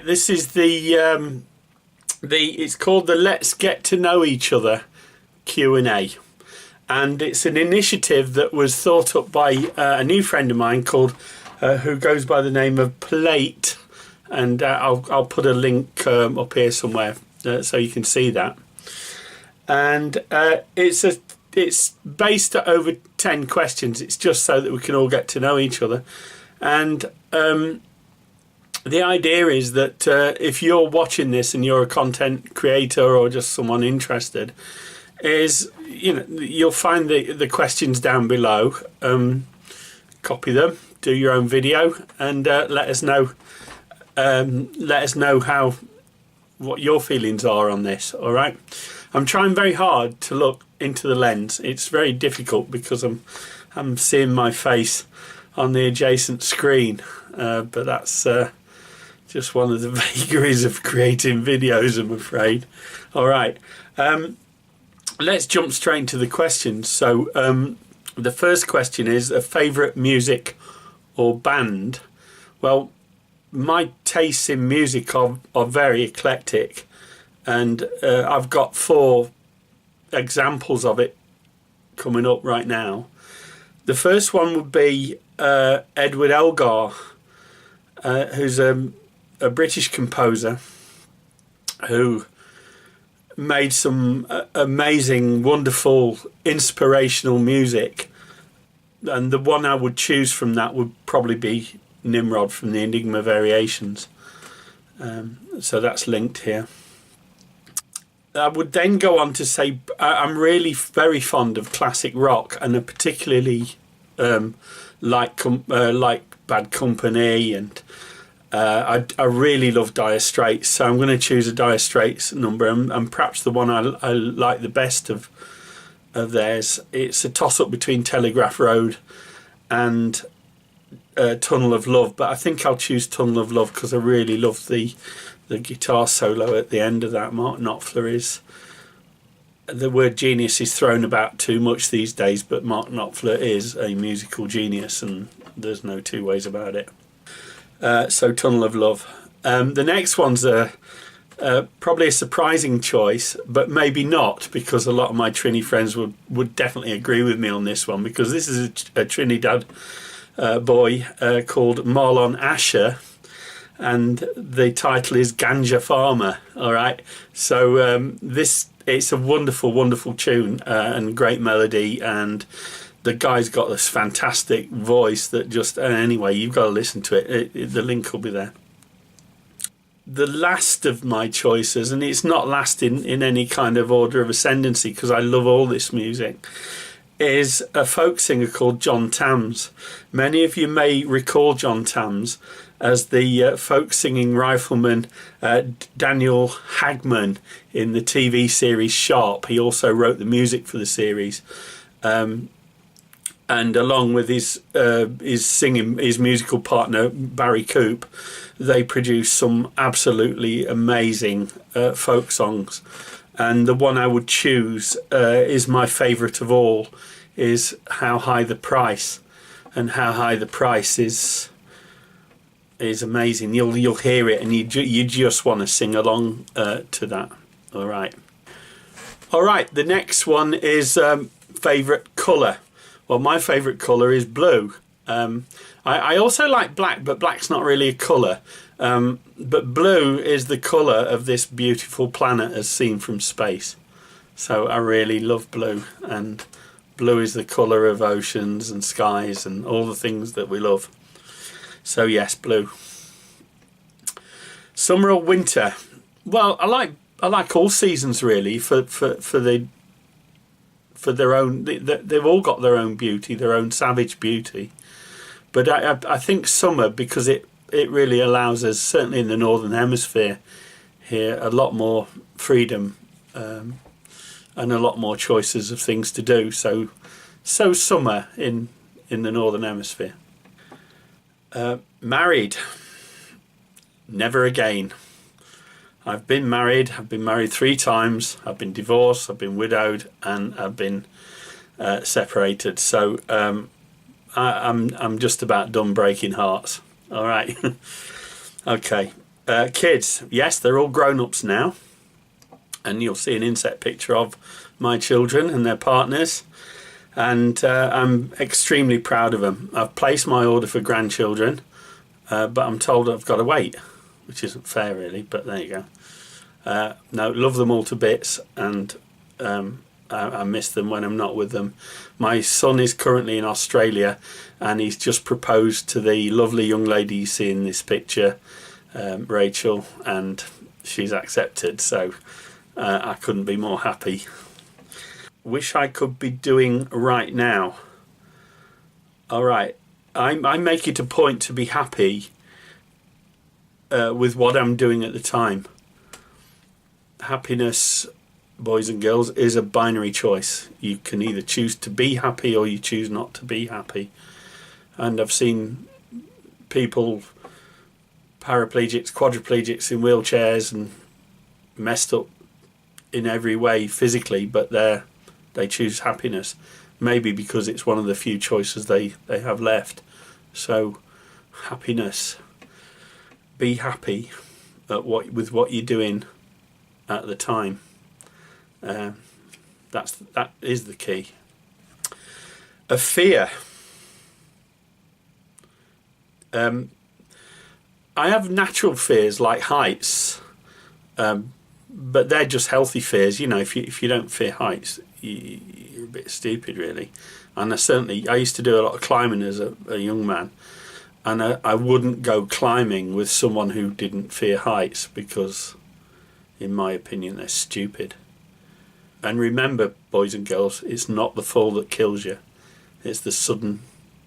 this is it's called the Let's Get to Know Each Other Q&A, and it's an initiative that was thought up by a new friend of mine called who goes by the name of Playte, and I'll put a link up here somewhere so you can see that. And it's based at over 10 questions. It's just so that we can all get to know each other. And the idea is that if you're watching this and you're a content creator or just someone interested, you'll find the questions down below. Copy them, do your own video, and let us know. Let us know what your feelings are on this. All right. I'm trying very hard to look into the lens. It's very difficult because I'm seeing my face on the adjacent screen, but that's just one of the vagaries of creating videos, I'm afraid. All right, let's jump straight into the questions. So the first question is a favourite music or band. Well, my tastes in music are very eclectic, and I've got 4 examples of it coming up right now. The first one would be Edward Elgar, who's a British composer who made some amazing, wonderful, inspirational music. And the one I would choose from that would probably be Nimrod from the Enigma Variations. So that's linked here. I would then go on to say I'm really very fond of classic rock, and I particularly like Bad Company, and I really love Dire Straits, so I'm going to choose a Dire Straits number, and perhaps the one I like the best of theirs. It's a toss-up between Telegraph Road and Tunnel of Love, but I think I'll choose Tunnel of Love because I really love the guitar solo at the end of that. Mark Knopfler is... The word genius is thrown about too much these days, but Mark Knopfler is a musical genius, and there's no two ways about it. So Tunnel of Love. The next one's probably a surprising choice, but maybe not, because a lot of my Trini friends would definitely agree with me on this one, because this is a Trinidad boy called Marlon Asher, and the title is Ganja Farmer. All right, so it's a wonderful, wonderful tune and great melody, and the guy's got this fantastic voice that just... anyway, you've got to listen to it. The link will be there. The last of my choices, and it's not last in any kind of order of ascendancy because I love all this music, is a folk singer called John Tams. Many of you may recall John Tams as the folk singing rifleman Daniel Hagman in the TV series Sharp. He also wrote the music for the series, and along with his musical partner Barry Coop, they produced some absolutely amazing folk songs. And the one I would choose is my favourite of all, is How High the Price. And How High the Price is amazing. You'll hear it and you just want to sing along to that. All right. The next one is favourite colour. Well, my favourite colour is blue. I also like black, but black's not really a colour. But blue is the colour of this beautiful planet as seen from space. So I really love blue, and blue is the colour of oceans and skies and all the things that we love. So yes, blue. Summer or winter? Well, I like all seasons really for their own. They've all got their own beauty, their own savage beauty. But I think summer, because it really allows us, certainly in the Northern Hemisphere here, a lot more freedom and a lot more choices of things to do. So summer in the Northern Hemisphere. Married. Never again. I've been married 3 times. I've been divorced, I've been widowed, and I've been separated. So I'm just about done breaking hearts. All right. Okay. Kids, yes, they're all grown-ups now, and you'll see an inset picture of my children and their partners, and I'm extremely proud of them. I've placed my order for grandchildren, but I'm told I've got to wait, which isn't fair really, but there you go. No, love them all to bits, and I miss them when I'm not with them. My son is currently in Australia, and he's just proposed to the lovely young lady you see in this picture, Rachel, and she's accepted, so I couldn't be more happy. Wish I could be doing right now. Alright, I make it a point to be happy with what I'm doing at the time. Happiness, boys and girls, is a binary choice. You can either choose to be happy or you choose not to be happy. And I've seen people, paraplegics, quadriplegics in wheelchairs and messed up in every way physically, but they choose happiness. Maybe because it's one of the few choices they have left. So happiness. Be happy with what you're doing at the time. That is the key. A fear. I have natural fears like heights, but they're just healthy fears. You know, if you don't fear heights, you're a bit stupid, really. And I used to do a lot of climbing as a young man, and I wouldn't go climbing with someone who didn't fear heights because, in my opinion, they're stupid. And remember, boys and girls, it's not the fall that kills you. It's the sudden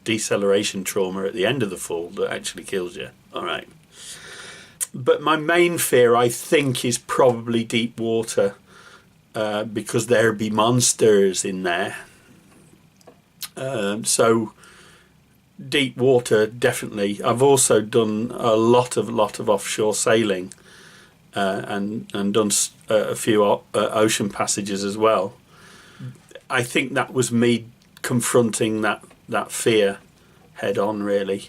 deceleration trauma at the end of the fall that actually kills you. All right. But my main fear, I think, is probably deep water, because there'd be monsters in there. So deep water, definitely. I've also done a lot of offshore sailing, and done a few ocean passages as well. I think that was me confronting that fear head on, really.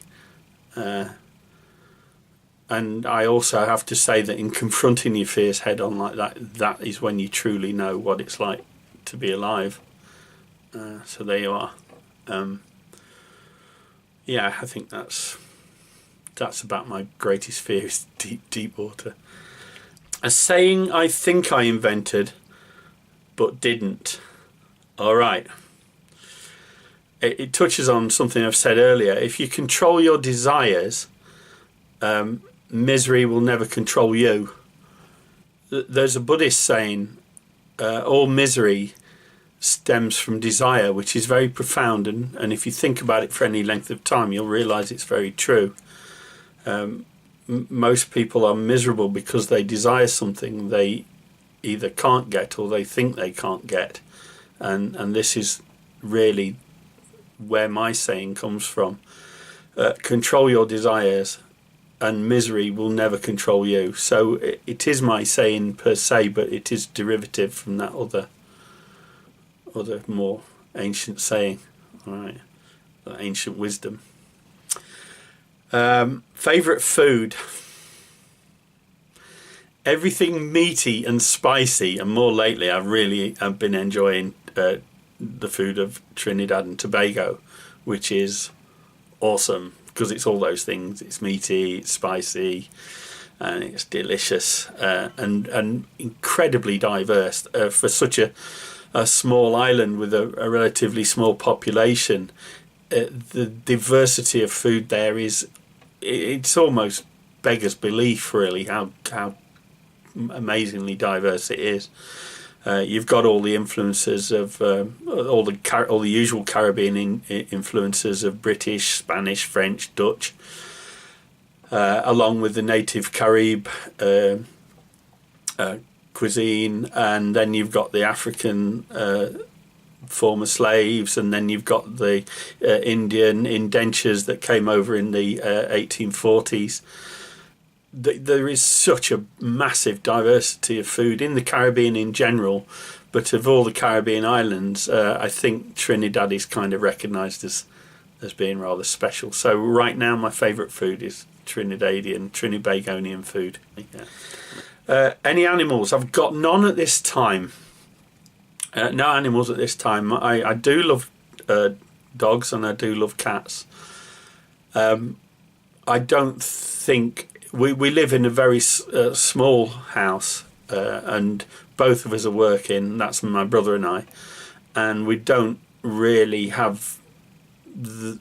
And I also have to say that in confronting your fears head on like that is when you truly know what it's like to be alive. So there you are. Yeah, I think that's about my greatest fear, is deep water. A saying I think I invented, but didn't. All right. It touches on something I've said earlier. If you control your desires, misery will never control you. There's a Buddhist saying, all misery stems from desire, which is very profound, and if you think about it for any length of time, you'll realise it's very true. Most people are miserable because they desire something they either can't get or they think they can't get, and this is really where my saying comes from. Control your desires and misery will never control you. So it is my saying per se, but it is derivative from that other more ancient saying. All right, that ancient wisdom. Favourite food. Everything meaty and spicy, and more lately I've been enjoying the food of Trinidad and Tobago, which is awesome because it's all those things. It's meaty, it's spicy, and it's delicious, and incredibly diverse for such a small island with a relatively small population. The diversity of food there it's almost beggars belief, really, how amazingly diverse it is. You've got all the influences of all the usual Caribbean influences of British, Spanish, French, Dutch, along with the native Carib cuisine, and then you've got the African former slaves, and then you've got the Indian indentures that came over in the 1840s. There is such a massive diversity of food in the Caribbean in general, but of all the Caribbean islands, I think Trinidad is kind of recognised as being rather special. So right now my favourite food is Trinidadian food. Yeah. Any animals? I've got none at this time. No animals at this time. I do love dogs and I do love cats. I don't think we live in a very small house, and both of us are working. That's my brother and I, and we don't really have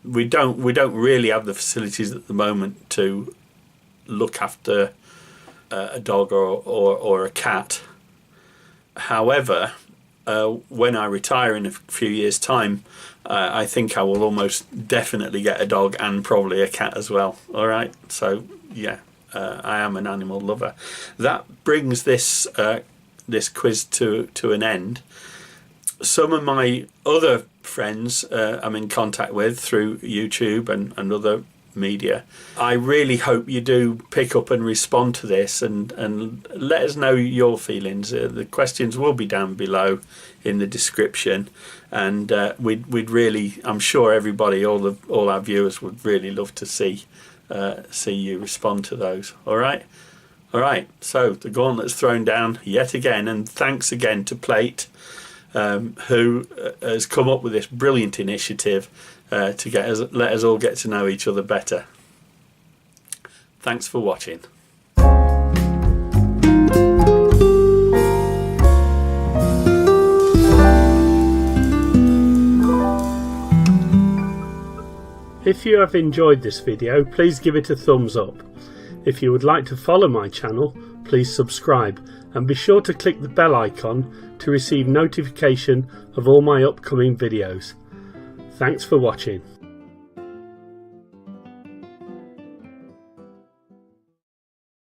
we don't really have the facilities at the moment to look after a dog or a cat. However, when I retire in a few years' time, I think I will almost definitely get a dog and probably a cat as well. All right, so yeah, I am an animal lover. That brings this quiz to an end. Some of my other friends I'm in contact with through YouTube and other media. I really hope you do pick up and respond to this and let us know your feelings. The questions will be down below in the description, and we'd really, I'm sure everybody, all our viewers would really love to see you respond to those. All right, so the gauntlet's thrown down yet again, and thanks again to Playte, who has come up with this brilliant initiative to let us all get to know each other better. Thanks for watching. If you have enjoyed this video, please give it a thumbs up. If you would like to follow my channel, please subscribe and be sure to click the bell icon to receive notification of all my upcoming videos. Thanks for watching.